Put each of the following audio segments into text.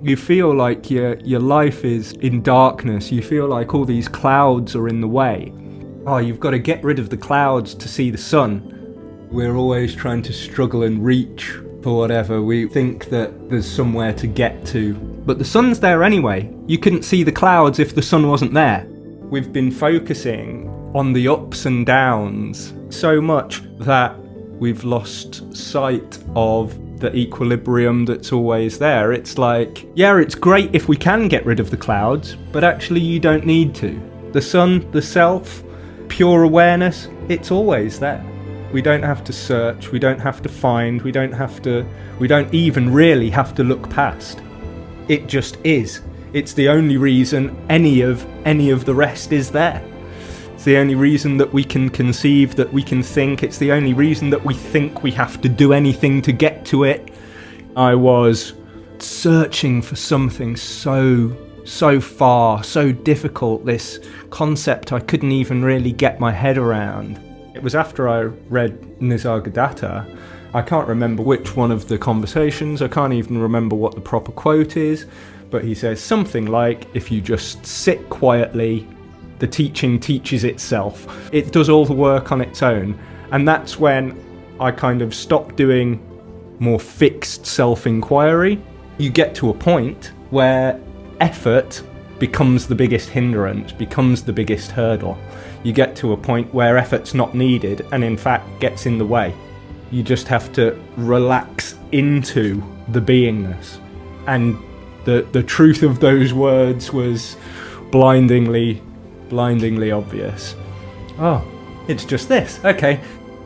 You feel like your life is in darkness. You feel like all these clouds are in the way. Oh, you've got to get rid of the clouds to see the sun. We're always trying to struggle and reach for whatever. We think that there's somewhere to get to. But the sun's there anyway. You couldn't see the clouds if the sun wasn't there. We've been focusing on the ups and downs so much that we've lost sight of the equilibrium that's always there. It's like, yeah, it's great if we can get rid of the clouds, but actually you don't need to. The sun, the self, pure awareness, it's always there. We don't have to search, we don't have to find, we don't even really have to look past. It just is. It's the only reason any of the rest is there. It's the only reason that we can conceive, that we can think. It's the only reason that we think we have to do anything to get to it. I was searching for something so far, so difficult, this concept I couldn't even really get my head around. It was after I read Nisargadatta. I can't remember which one of the conversations, I can't even remember what the proper quote is, but he says something like, if you just sit quietly, the teaching teaches itself. It does all the work on its own. And that's when I kind of stopped doing more fixed self-inquiry. You get to a point where effort becomes the biggest hindrance, becomes the biggest hurdle. You get to a point where effort's not needed and in fact gets in the way. You just have to relax into the beingness. And the truth of those words was blindingly obvious. Oh, it's just this. Okay.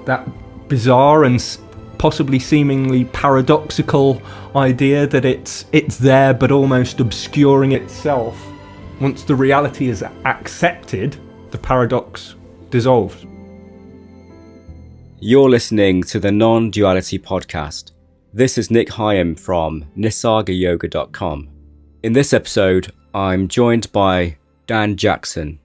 That bizarre and possibly seemingly paradoxical idea that it's there but almost obscuring itself. Once the reality is accepted, the paradox dissolves. You're listening to the Nonduality podcast. This is Nic Higham from nisargayoga.com. In this episode, I'm joined by Dan Jackson.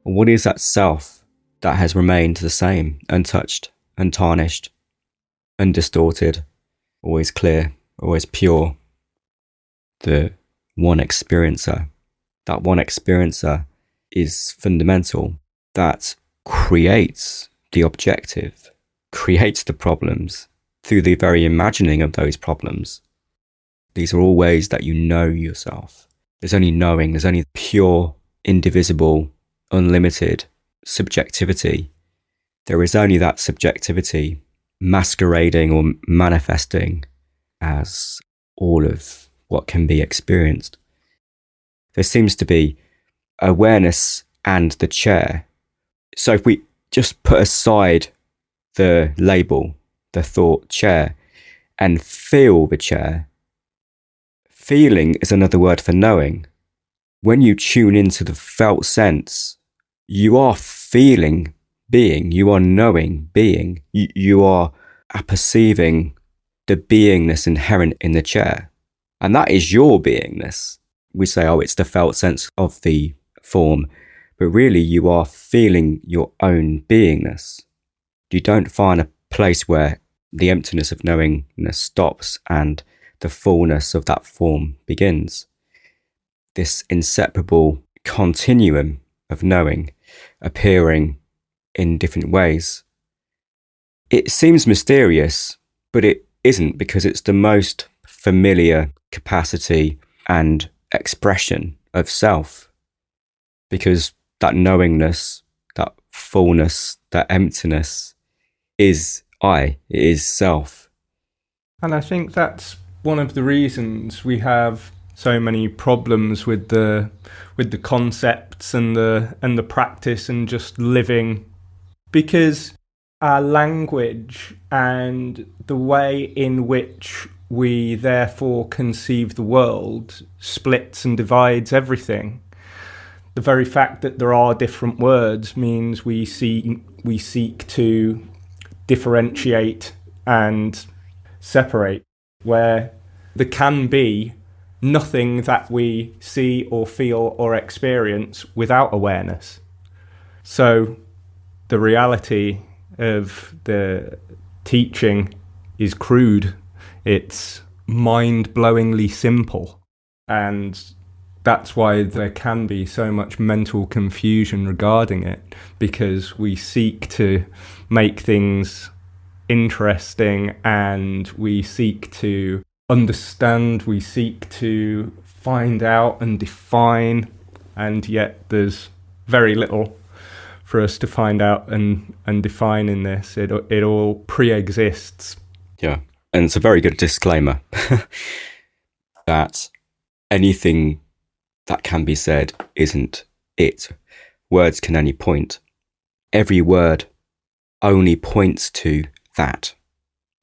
What is that self that has remained the same, untouched, untarnished, undistorted, always clear, always pure? The one experiencer. That one experiencer is fundamental. That creates the objective, creates the problems through the very imagining of those problems. These are all ways that you know yourself. There's only knowing, there's only pure, indivisible, unlimited subjectivity. There is only that subjectivity masquerading or manifesting as all of what can be experienced. There seems to be awareness and the chair. So if we just put aside the label, the thought chair, and feel the chair, feeling is another word for knowing. When you tune into the felt sense, you are feeling being, you are knowing being, you are perceiving the beingness inherent in the chair. And that is your beingness. We say, oh, it's the felt sense of the form, but really you are feeling your own beingness. You don't find a place where the emptiness of knowingness stops and the fullness of that form begins. This inseparable continuum of knowing appearing in different ways. It seems mysterious, but it isn't, because it's the most familiar capacity and expression of self. Because that knowingness, that fullness, that emptiness is I, it is self. And I think that's one of the reasons we have so many problems with the concepts and the practice and just living, because our language and the way in which we therefore conceive the world splits and divides everything. The very fact that there are different words means we seek to differentiate and separate, where there can be nothing that we see or feel or experience without awareness. So the reality of the teaching is crude. It's mind-blowingly simple. And that's why there can be so much mental confusion regarding it, because we seek to make things interesting and we seek to understand, we seek to find out and define, and yet there's very little for us to find out and define in this. It all pre-exists. Yeah, and it's a very good disclaimer that anything that can be said isn't it. Words can only point. Every word only points to that.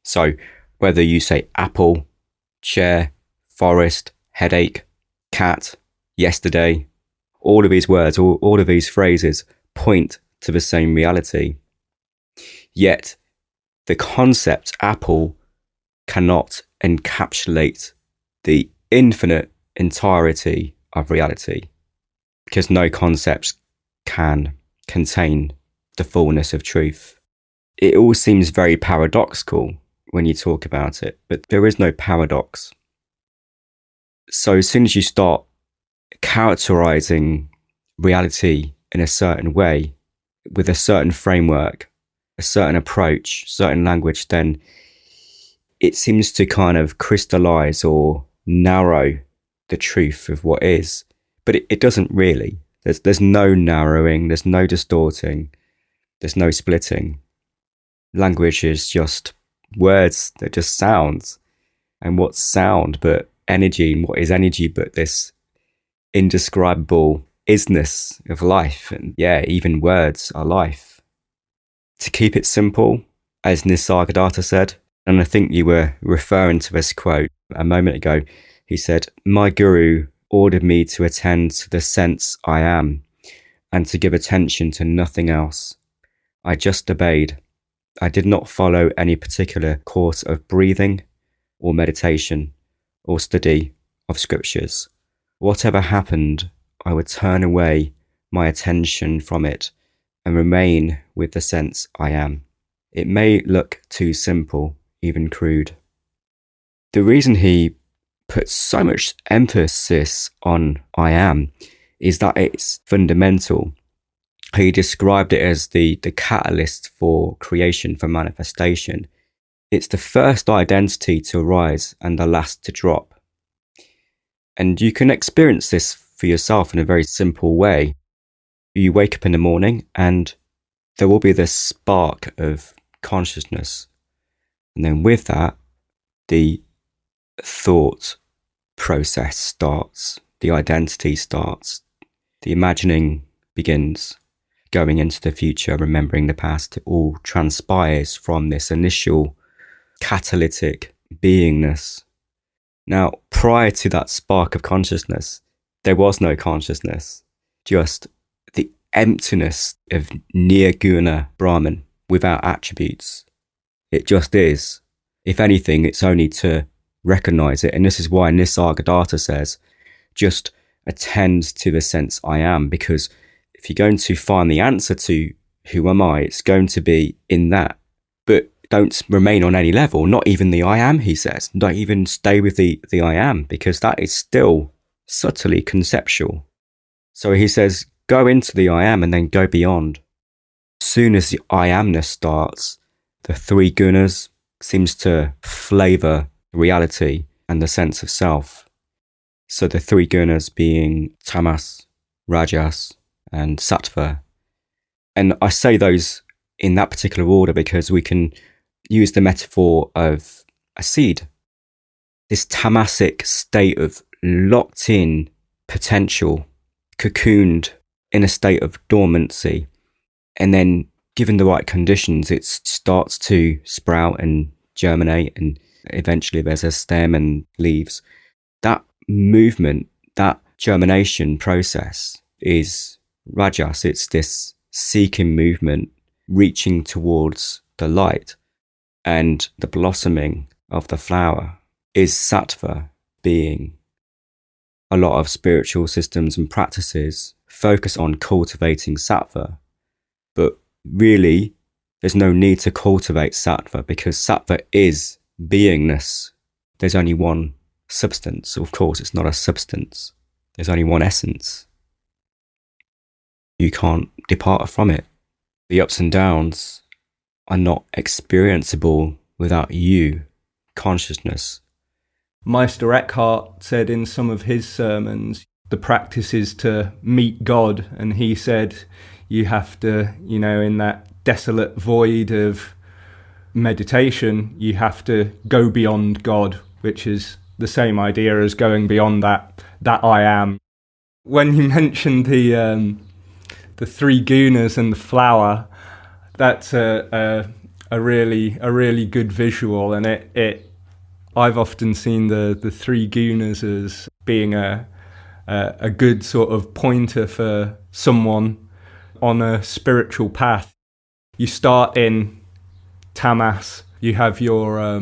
So whether you say apple, chair, forest, headache, cat, yesterday, all of these words, all of these phrases point to the same reality. Yet the concept apple cannot encapsulate the infinite entirety of reality, because no concepts can contain the fullness of truth. It all seems very paradoxical when you talk about it, but there is no paradox. So as soon as you start characterizing reality in a certain way, with a certain framework, a certain approach, certain language, then it seems to kind of crystallize or narrow the truth of what is. But it doesn't really. There's no narrowing, there's no distorting, there's no splitting. Language is just words, they're just sounds. And what's sound but energy, and what is energy but this indescribable isness of life? And yeah, even words are life. To keep it simple, as Nic Higham said, and I think you were referring to this quote a moment ago, he said, "My guru ordered me to attend to the sense I am and to give attention to nothing else. I just obeyed. I did not follow any particular course of breathing or meditation or study of scriptures. Whatever happened, I would turn away my attention from it and remain with the sense I am. It may look too simple, even crude." The reason he puts so much emphasis on I am is that it's fundamental. He described it as the catalyst for creation, for manifestation. It's the first identity to arise and the last to drop. And you can experience this for yourself in a very simple way. You wake up in the morning and there will be this spark of consciousness. And then with that, the thought process starts, the identity starts, the imagining begins, going into the future, remembering the past. It all transpires from this initial catalytic beingness. Now, prior to that spark of consciousness, there was no consciousness, just the emptiness of nirguna Brahman without attributes. It just is. If anything, it's only to recognize it. And this is why Nic Higham says, just attend to the sense I am, because if you're going to find the answer to who am I, it's going to be in that. But don't remain on any level, not even the I am, he says. Don't even stay with the I am, because that is still subtly conceptual. So he says, go into the I am and then go beyond. As soon as the I amness starts, the three gunas seems to flavor reality and the sense of self. So the three gunas being tamas, rajas, and sattva. And I say those in that particular order because we can use the metaphor of a seed. This tamasic state of locked in potential, cocooned in a state of dormancy. And then given the right conditions, it starts to sprout and germinate, and eventually there's a stem and leaves. That movement, that germination process is rajas. It's this seeking movement, reaching towards the light, and the blossoming of the flower is sattva, being. A lot of spiritual systems and practices focus on cultivating sattva, but really there's no need to cultivate sattva, because sattva is beingness. there's only one substance. Of course, it's not a substance. There's only one essence. You can't depart from it. The ups and downs are not experienceable without you, consciousness. Meister Eckhart said in some of his sermons, the practice is to meet God. And he said, you have to, in that desolate void of meditation, you have to go beyond God, which is the same idea as going beyond that I am. When you mentioned the three gunas and the flower, that's a really good visual, and I've often seen the three gunas as being a good sort of pointer for someone on a spiritual path. You start in tamas, you have your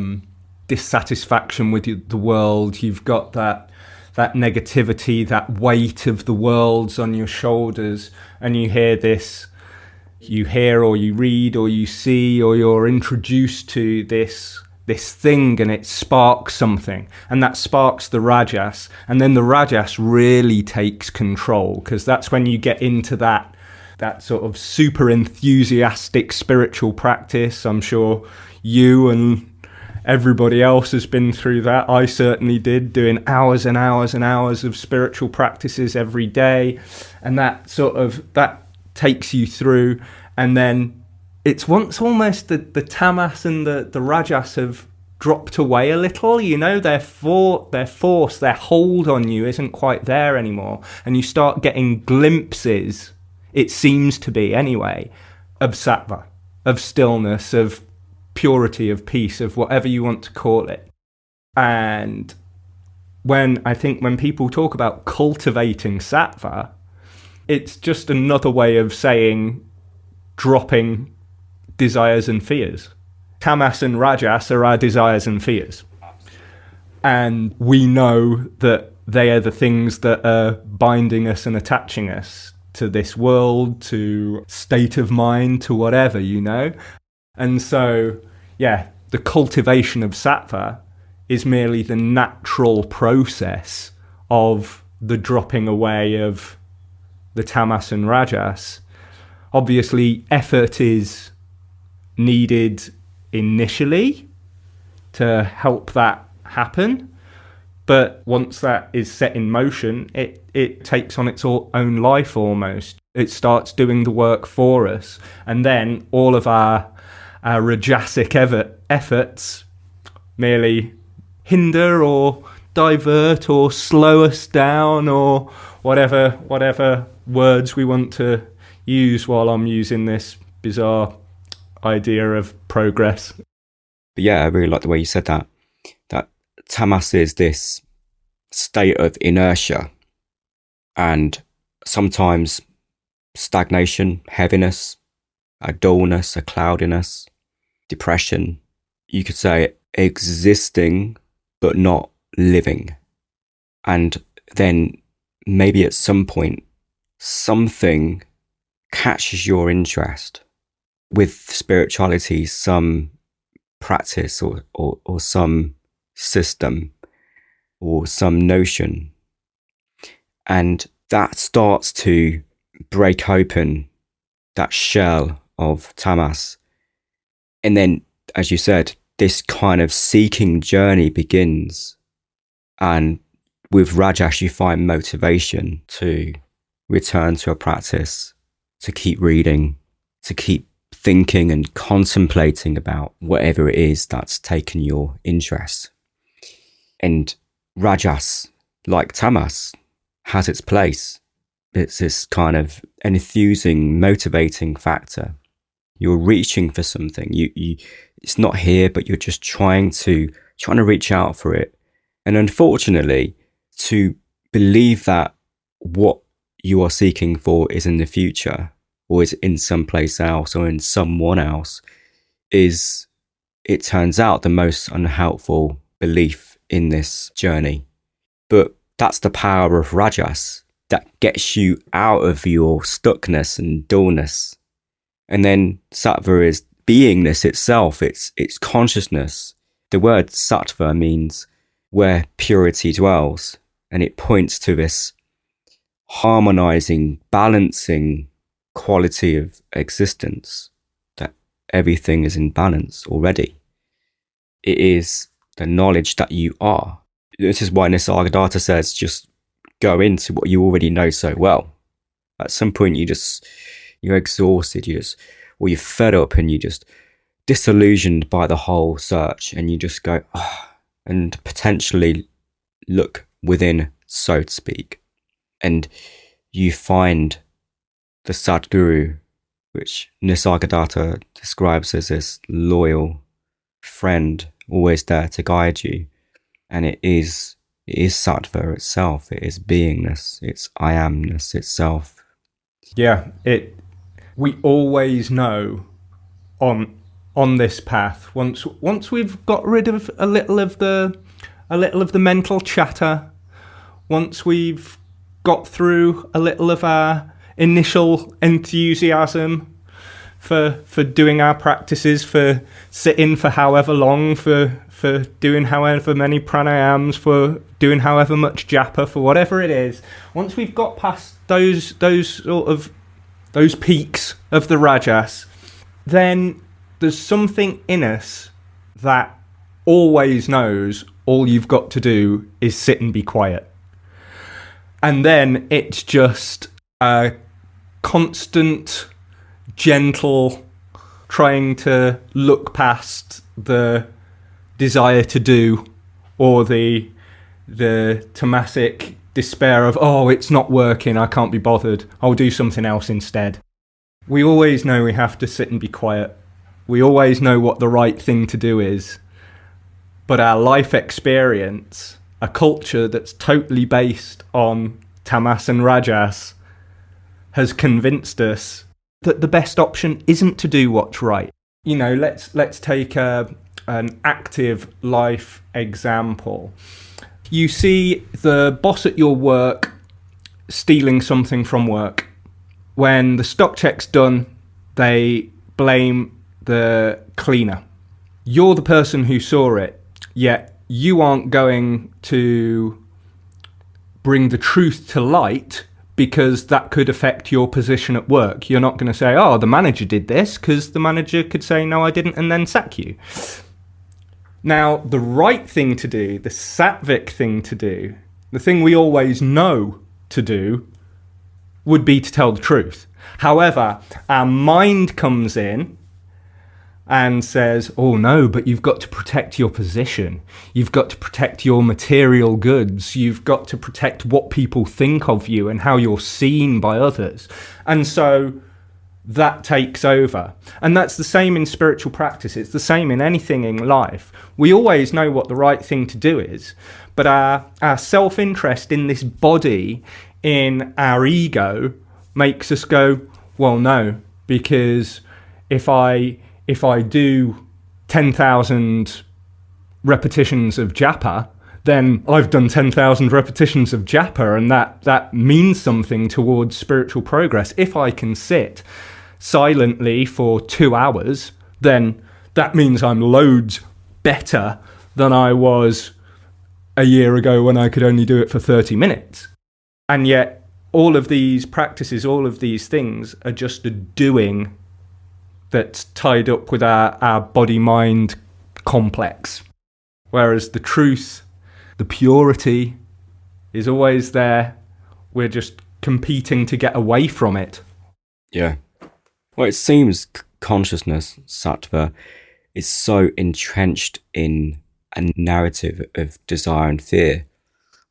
dissatisfaction with the world, you've got that negativity, that weight of the world's on your shoulders, and you hear or you read or you see or you're introduced to this thing, and it sparks something, and that sparks the rajas, and then the rajas really takes control, because that's when you get into that sort of super enthusiastic spiritual practice. I'm sure you and everybody else has been through that. I certainly did, doing hours and hours and hours of spiritual practices every day, and that takes you through. And then it's once almost the tamas and the rajas have dropped away a little, their force, their hold on you isn't quite there anymore, and you start getting glimpses, it seems to be anyway, of sattva, of stillness, of purity, of peace, of whatever you want to call it. And when people talk about cultivating sattva, it's just another way of saying dropping desires and fears. Tamas and rajas are our desires and fears. And we know that they are the things that are binding us and attaching us to this world, to state of mind, to whatever, And so, the cultivation of sattva is merely the natural process of the dropping away of the tamas and rajas. Obviously, effort is needed initially to help that happen, but once that is set in motion, it takes on its own life almost. It starts doing the work for us, and then all of our rajasic efforts merely hinder or divert or slow us down, or whatever words we want to use while I'm using this bizarre idea of progress. But yeah, I really like the way you said that tamas is this state of inertia, and sometimes stagnation, heaviness, a dullness, a cloudiness, depression. You could say existing but not living. And then maybe at some point something catches your interest. With spirituality, some practice or some system or some notion, and that starts to break open that shell of tamas. And then, as you said, this kind of seeking journey begins. And with rajas, you find motivation to return to a practice, to keep reading, to keep thinking and contemplating about whatever it is that's taken your interest. And rajas, like tamas, has its place. It's this kind of enthusing, motivating factor. You're reaching for something. You it's not here, but you're just trying to reach out for it. And unfortunately, to believe that what you are seeking for is in the future, or is in someplace else, or in someone else, is, it turns out, the most unhelpful belief in this journey. But that's the power of rajas, that gets you out of your stuckness and dullness. And then sattva is beingness itself, it's consciousness. The word sattva means where purity dwells. And it points to this harmonizing, balancing quality of existence, that everything is in balance already. It is the knowledge that you are. This is why Sanskrit Advaita says just go into what you already know so well. At some point you're exhausted, or you're fed up and you're just disillusioned by the whole search, and you just go, and potentially look within, so to speak. And you find the Sadguru, which Nisargadatta describes as this loyal friend, always there to guide you. And it is sattva itself. It is beingness. It's I amness itself. Yeah, we always know on this path, once we've got rid of a little of the mental chatter, once we've got through a little of our initial enthusiasm for doing our practices, for sitting for however long, for doing however many pranayams, for doing however much japa, for whatever it is, once we've got past those peaks of the rajas, then there's something in us that always knows all you've got to do is sit and be quiet. And then it's just a constant, gentle trying to look past the desire to do, or the tamasic despair of, oh, it's not working, I can't be bothered, I'll do something else instead. We always know we have to sit and be quiet. We always know what the right thing to do is. But our life experience, a culture that's totally based on tamas and rajas, has convinced us that the best option isn't to do what's right. You know, let's take an active life example. You see the boss at your work stealing something from work. When the stock check's done, they blame the cleaner. You're the person who saw it, yet you aren't going to bring the truth to light because that could affect your position at work. You're not going to say, oh, the manager did this, because the manager could say, no, I didn't, and then sack you. Now, the right thing to do, the sattvic thing to do, the thing we always know to do, would be to tell the truth. However, our mind comes in and says, oh no, but you've got to protect your position. You've got to protect your material goods. You've got to protect what people think of you and how you're seen by others. And so that takes over. And that's the same in spiritual practice. It's the same in anything in life. We always know what the right thing to do is, but our self-interest in this body, in our ego, makes us go, well, no, because if I do 10,000 repetitions of japa, then I've done 10,000 repetitions of japa, and that means something towards spiritual progress. If I can sit silently for 2 hours, then that means I'm loads better than I was a year ago when I could only do it for 30 minutes. And yet all of these practices, all of these things are just a doing that's tied up with our body-mind complex. Whereas the truth, the purity, is always there. We're just competing to get away from it. Yeah. Well, it seems consciousness, sattva, is so entrenched in a narrative of desire and fear,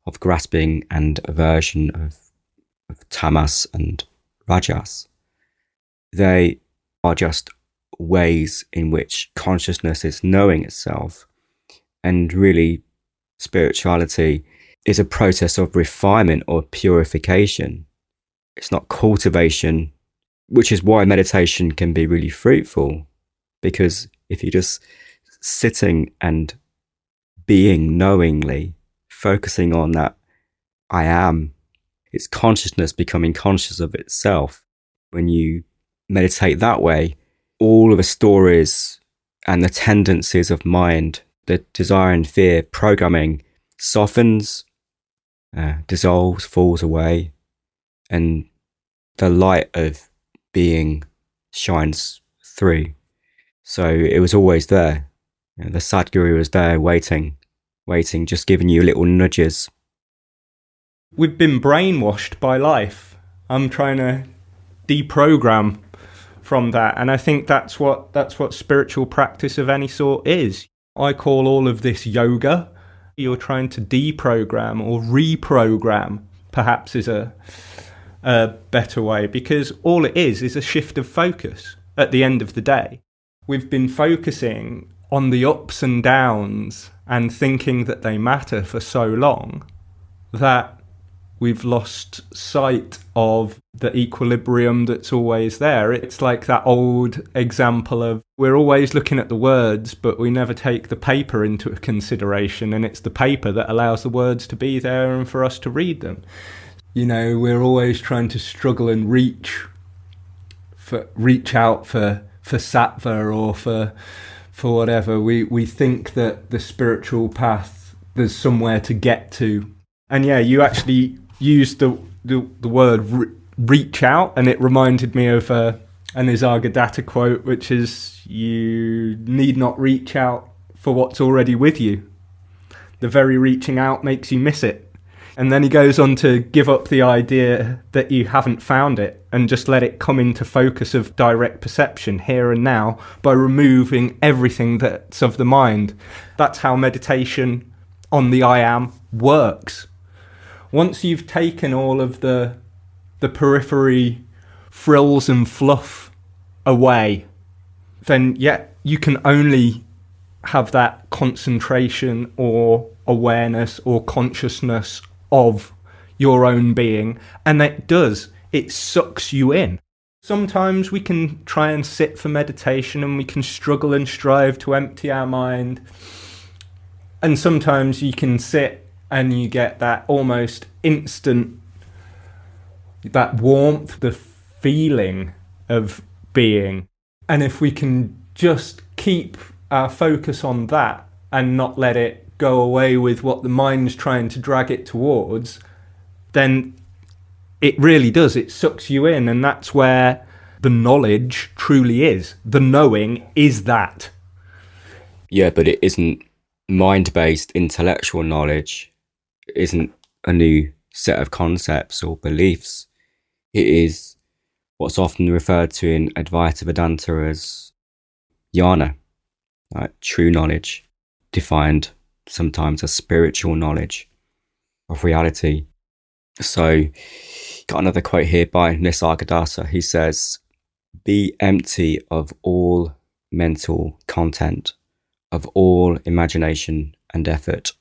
of grasping and aversion, of tamas and rajas. They are just ways in which consciousness is knowing itself, and really spirituality is a process of refinement or purification. It's not cultivation, which is why meditation can be really fruitful, because if you're just sitting and being knowingly, focusing on that I am, it's consciousness becoming conscious of itself. When you meditate that way, all of the stories and the tendencies of mind, the desire and fear programming softens, dissolves, falls away, and the light of being shines through. So it was always there. The Sadhguru was there waiting, just giving you little nudges. We've been brainwashed by life. I'm trying to deprogram from that, and I think that's what spiritual practice of any sort is. I call all of this yoga. You're trying to deprogram or reprogram, perhaps, is a better way, because all it is a shift of focus at the end of the day. We've been focusing on the ups and downs and thinking that they matter for so long that we've lost sight of the equilibrium that's always there. It's like that old example of we're always looking at the words, but we never take the paper into consideration, and it's the paper that allows the words to be there and for us to read them. You know, we're always trying to struggle and reach out for sattva or for whatever. We think that the spiritual path, there's somewhere to get to. And yeah, you actually used the word reach out, and it reminded me of an Nisargadatta quote, which is, you need not reach out for what's already with you. The very reaching out makes you miss it. And then he goes on to give up the idea that you haven't found it and just let it come into focus of direct perception here and now by removing everything that's of the mind. That's how meditation on the I am works. Once you've taken all of the periphery frills and fluff away, then you can only have that concentration or awareness or consciousness of your own being, and it sucks you in. Sometimes we can try and sit for meditation and we can struggle and strive to empty our mind, and sometimes you can sit and you get that almost instant, that warmth, the feeling of being. And if we can just keep our focus on that and not let it go away with what the mind's trying to drag it towards, then it really does. It sucks you in, and that's where the knowledge truly is. The knowing is that. Yeah, but it isn't mind-based intellectual knowledge. It isn't a new set of concepts or beliefs. It is what's often referred to in Advaita Vedanta as jnana, like true knowledge, defined sometimes as spiritual knowledge of reality. So, got another quote here by Nisargadatta. He says, "Be empty of all mental content, of all imagination and effort,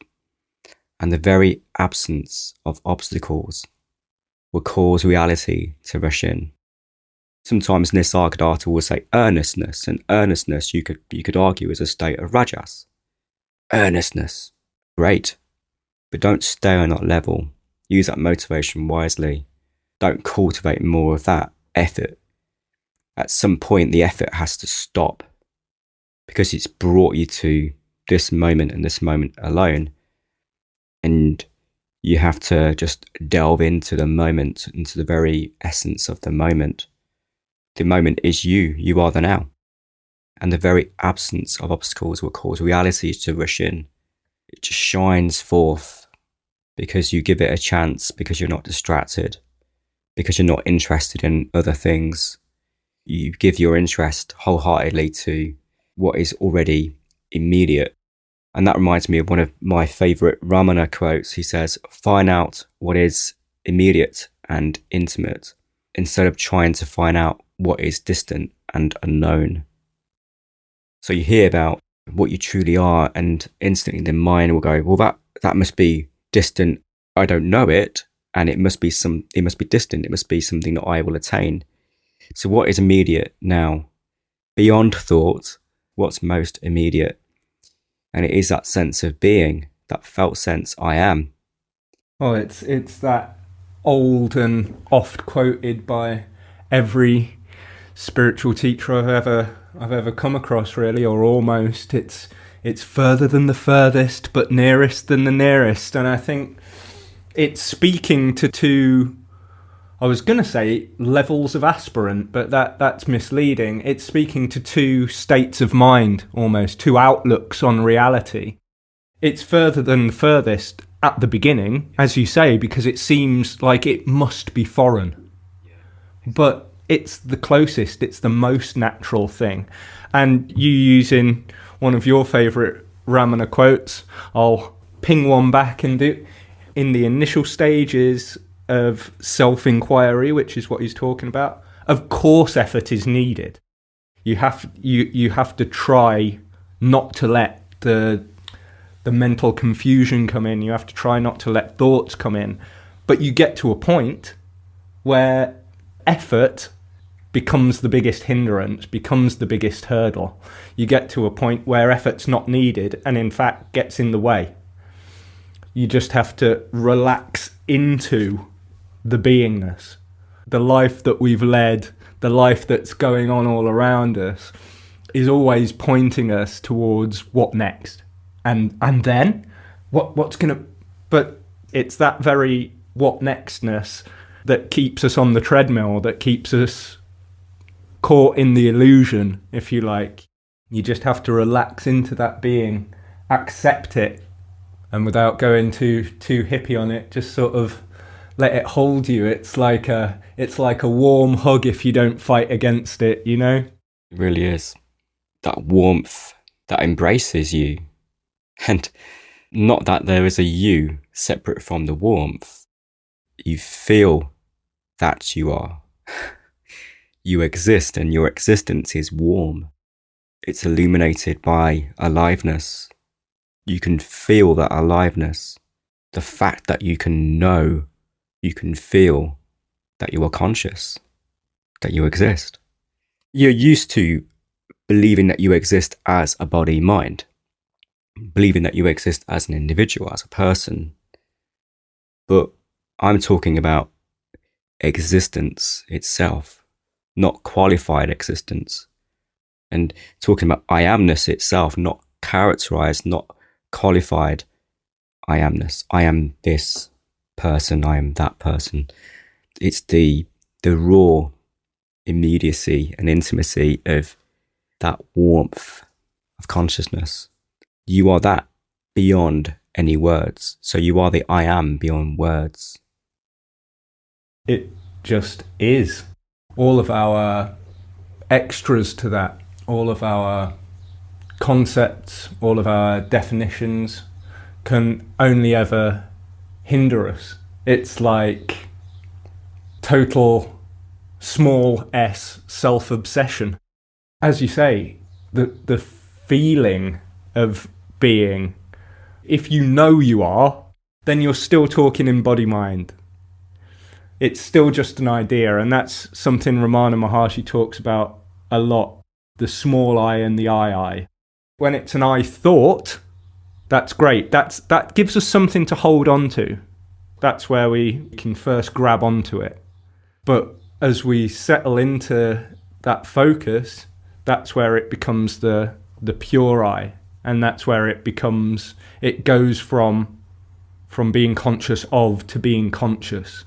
and the very absence of obstacles will cause reality to rush in." Sometimes Nisargadatta will say earnestness, and earnestness you could argue is a state of rajas. Earnestness, great, but don't stay on that level. Use that motivation wisely. Don't cultivate more of that effort. At some point, the effort has to stop because it's brought you to this moment and this moment alone. And you have to just delve into the moment, into the very essence of the moment. The moment is you. You are the now. And the very absence of obstacles will cause reality to rush in. It just shines forth because you give it a chance, because you're not distracted, because you're not interested in other things. You give your interest wholeheartedly to what is already immediate. And that reminds me of one of my favourite Ramana quotes. He says, "Find out what is immediate and intimate, instead of trying to find out what is distant and unknown." So you hear about what you truly are, and instantly the mind will go, well, that must be distant. I don't know it, and it must be distant. It must be something that I will attain. So what is immediate now? Beyond thought, what's most immediate? And it is that sense of being, that felt sense, I am. Oh, it's that old and oft quoted by every spiritual teacher I've ever come across, really, or almost. It's It's further than the furthest, but nearest than the nearest. And I think it's speaking to two, I was going to say levels of aspirant, but that's misleading. It's speaking to two states of mind, almost, two outlooks on reality. It's further than the furthest at the beginning, as you say, because it seems like it must be foreign. But it's the closest, it's the most natural thing. And you using one of your favourite Ramana quotes, I'll ping one back and do, in the initial stages of self-inquiry, which is what he's talking about, of course effort is needed. You have to try not to let the mental confusion come in. You have to try not to let thoughts come in. But you get to a point where effort becomes the biggest hindrance, becomes the biggest hurdle. You get to a point where effort's not needed and in fact gets in the way. You just have to relax into the beingness. The life that we've led, the life that's going on all around us, is always pointing us towards what next. And then what's gonna, but it's that very what nextness that keeps us on the treadmill, that keeps us caught in the illusion, if you like. You just have to relax into that being, accept it, and without going too hippie on it, just sort of let it hold you. It's like a warm hug if you don't fight against it, you know? It really is. That warmth that embraces you. And not that there is a you separate from the warmth. You feel that you are. You exist and your existence is warm. It's illuminated by aliveness. You can feel that aliveness. The fact that you can know, you can feel that you are conscious, that you exist. You're used to believing that you exist as a body-mind, believing that you exist as an individual, as a person. But I'm talking about existence itself, not qualified existence. And talking about I amness itself, not characterized, not qualified I amness. I am this person, I am that person. It's the raw immediacy and intimacy of that warmth of consciousness. You are that beyond any words. So you are the I am beyond words. It just is. All of our extras to that, all of our concepts, all of our definitions can only ever hinder us. It's like total small s self-obsession. As you say, the feeling of being, if you know you are, then you're still talking in body-mind. It's still just an idea, and that's something Ramana Maharshi talks about a lot, the small I and the I. When it's an I thought, that's great. That gives us something to hold on to. That's where we can first grab onto it. But as we settle into that focus, that's where it becomes the pure I. And that's where it goes from being conscious of to being conscious.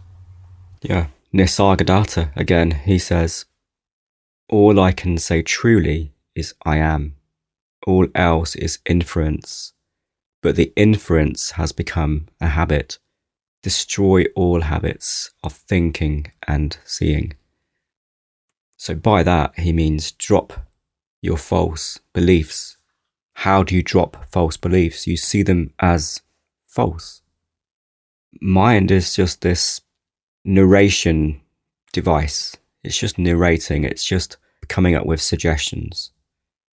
Yeah, Nisargadatta, again, he says, all I can say truly is I am. All else is inference. But the inference has become a habit. Destroy all habits of thinking and seeing. So by that, he means drop your false beliefs. How do you drop false beliefs? You see them as false. Mind is just this narration device. It's just narrating. It's just coming up with suggestions.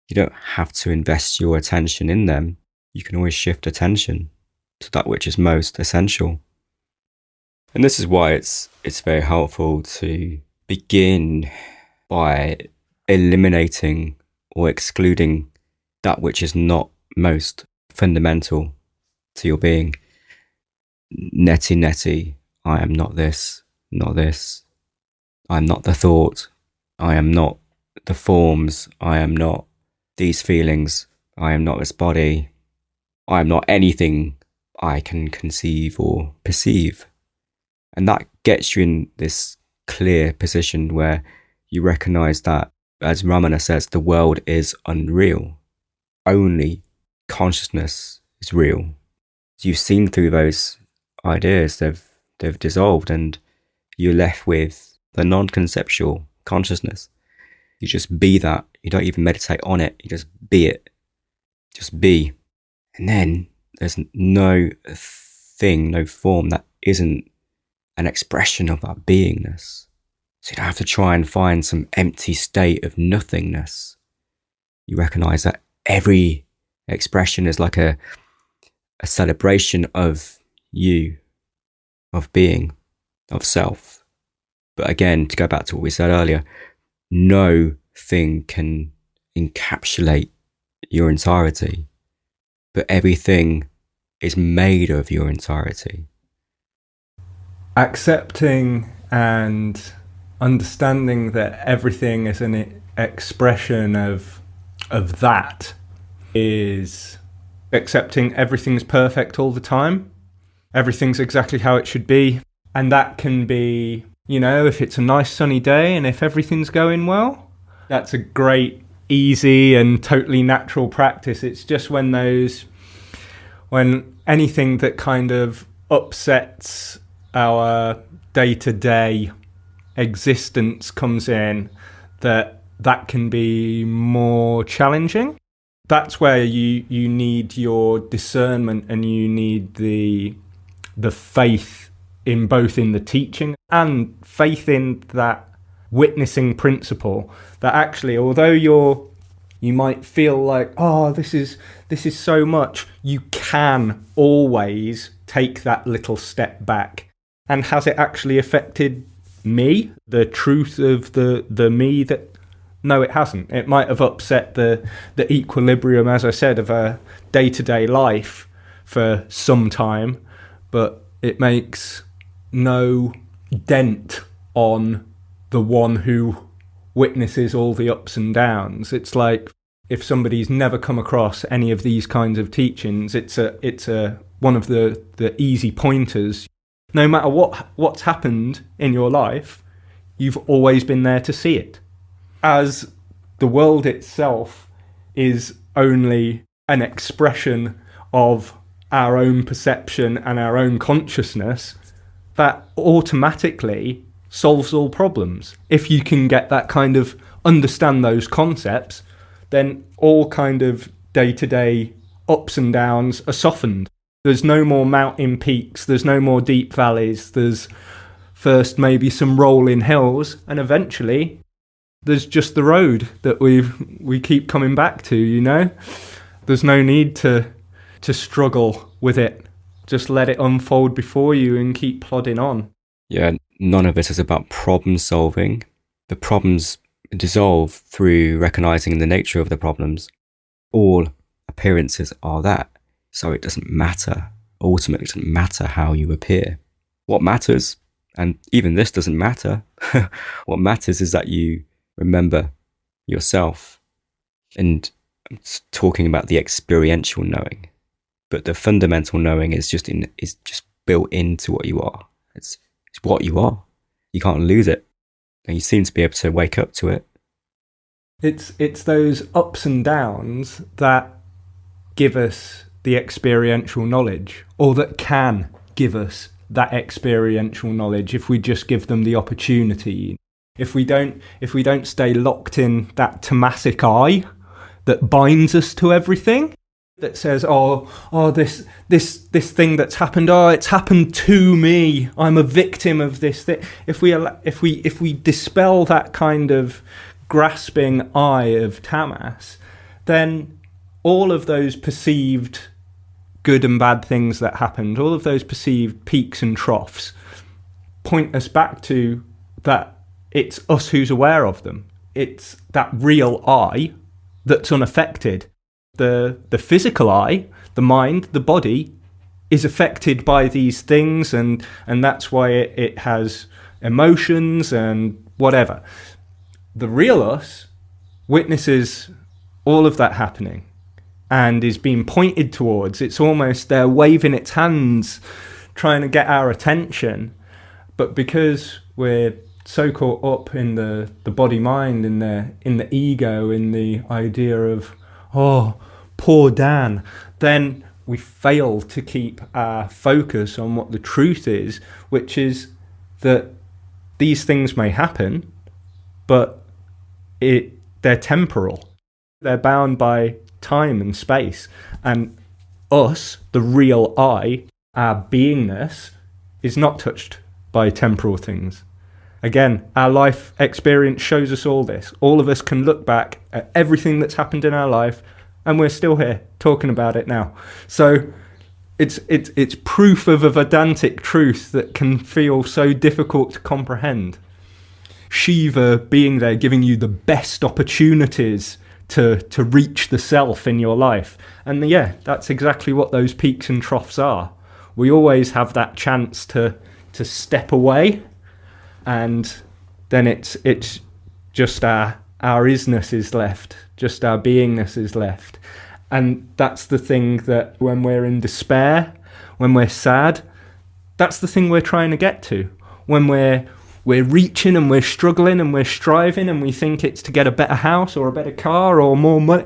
You don't have to invest your attention in them. You can always shift attention to that which is most essential. And this is why it's very helpful to begin by eliminating or excluding that which is not most fundamental to your being. Neti, I am not this, not this. I am not the thought. I am not the forms. I am not these feelings. I am not this body. I am not anything I can conceive or perceive. And that gets you in this clear position where you recognize that, as Ramana says, the world is unreal. Only consciousness is real. So you've seen through those ideas, they've dissolved, and you're left with the non-conceptual consciousness. You just be that. You don't even meditate on it. You just be it. Just be. And then there's no thing, no form that isn't an expression of that beingness. So you don't have to try and find some empty state of nothingness. You recognize that every expression is like a celebration of you, of being, of self. But again, to go back to what we said earlier, no thing can encapsulate your entirety, but everything is made of your entirety. Accepting and understanding that everything is an expression of that is accepting everything's perfect all the time. Everything's exactly how it should be. And that can be, if it's a nice sunny day and if everything's going well, that's a great, easy and totally natural practice. It's just when anything that kind of upsets our day-to-day existence comes in, that can be more challenging. That's where you need your discernment, and you need the faith in both in the teaching and faith in that witnessing principle, that actually, although you might feel like, this is so much, you can always take that little step back. And has it actually affected me, the truth of the me? That no, it hasn't. It might have upset the equilibrium, as I said, of a day-to-day life for some time, but it makes no dent on the one who witnesses all the ups and downs. It's like if somebody's never come across any of these kinds of teachings, it's a one of the easy pointers. No matter what's happened in your life, you've always been there to see it. As the world itself is only an expression of our own perception and our own consciousness, that automatically solves all problems. If you can get that kind of understand those concepts, then all kind of day-to-day ups and downs are softened. There's no more mountain peaks, there's no more deep valleys, there's first maybe some rolling hills, and eventually there's just the road that we keep coming back to, There's no need to struggle with it. Just let it unfold before you and keep plodding on. Yeah, none of it is about problem solving. The problems dissolve through recognizing the nature of the problems. All appearances are that. So it doesn't matter. Ultimately, it doesn't matter how you appear. What matters, and even this doesn't matter, what matters is that you remember yourself. And I'm talking about the experiential knowing. But the fundamental knowing is just built into what you are. It's what you are. You can't lose it. And you seem to be able to wake up to it. It's those ups and downs that give us the experiential knowledge, or that can give us that experiential knowledge if we just give them the opportunity. If we don't stay locked in that tamasic eye that binds us to everything, that says, this thing that's happened, it's happened to me, I'm a victim of this thing. If we dispel that kind of grasping eye of tamas, then all of those perceived good and bad things that happened, all of those perceived peaks and troughs, point us back to that it's us who's aware of them. It's that real I that's unaffected. The physical I, the mind, the body, is affected by these things, and that's why it has emotions and whatever. The real us witnesses all of that happening, and is being pointed towards. It's almost they're waving its hands, trying to get our attention. But because we're so caught up in the body-mind, in the ego, in the idea of, oh, poor Dan, then we fail to keep our focus on what the truth is, which is that these things may happen, but they're temporal. They're bound by time and space. And us, the real I, our beingness, is not touched by temporal things. Again, our life experience shows us all this. All of us can look back at everything that's happened in our life, and we're still here talking about it now. So it's proof of a Vedantic truth that can feel so difficult to comprehend. Shiva being there, giving you the best opportunities to reach the self in your life. And yeah, that's exactly what those peaks and troughs are. We always have that chance to step away, and then it's just our isness is left, just our beingness is left. And that's the thing that when we're in despair, when we're sad, that's the thing we're trying to get to. When we're reaching and we're struggling and we're striving and we think it's to get a better house or a better car or more money,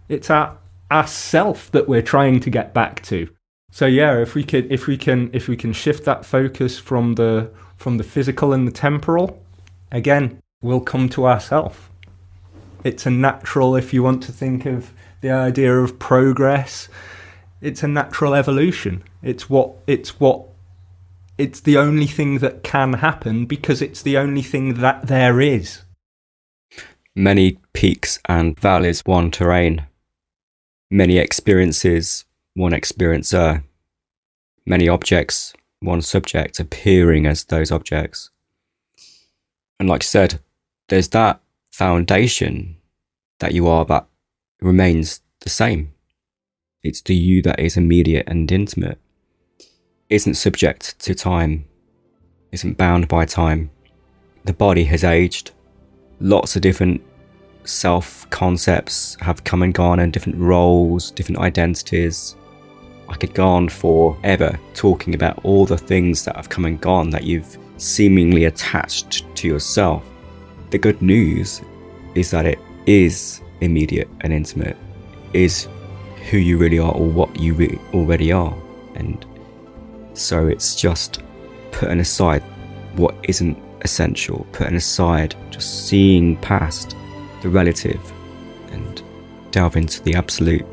it's our self that we're trying to get back to. So yeah, if we can shift that focus from the physical and the temporal, again, we'll come to ourself. It's a natural, if you want to think of the idea of progress, it's a natural evolution. It's the only thing that can happen because it's the only thing that there is. Many peaks and valleys, one terrain. Many experiences, one experiencer. Many objects, one subject appearing as those objects. And like I said, there's that foundation that you are that remains the same. It's the you that is immediate and intimate. Isn't subject to time, isn't bound by time. The body has aged. Lots of different self-concepts have come and gone, and different roles, different identities. I could go on forever talking about all the things that have come and gone that you've seemingly attached to yourself. The good news is that it is immediate and intimate, is who you really are or what you already are. And so it's just putting aside what isn't essential, putting aside, just seeing past the relative and delve into the absolute.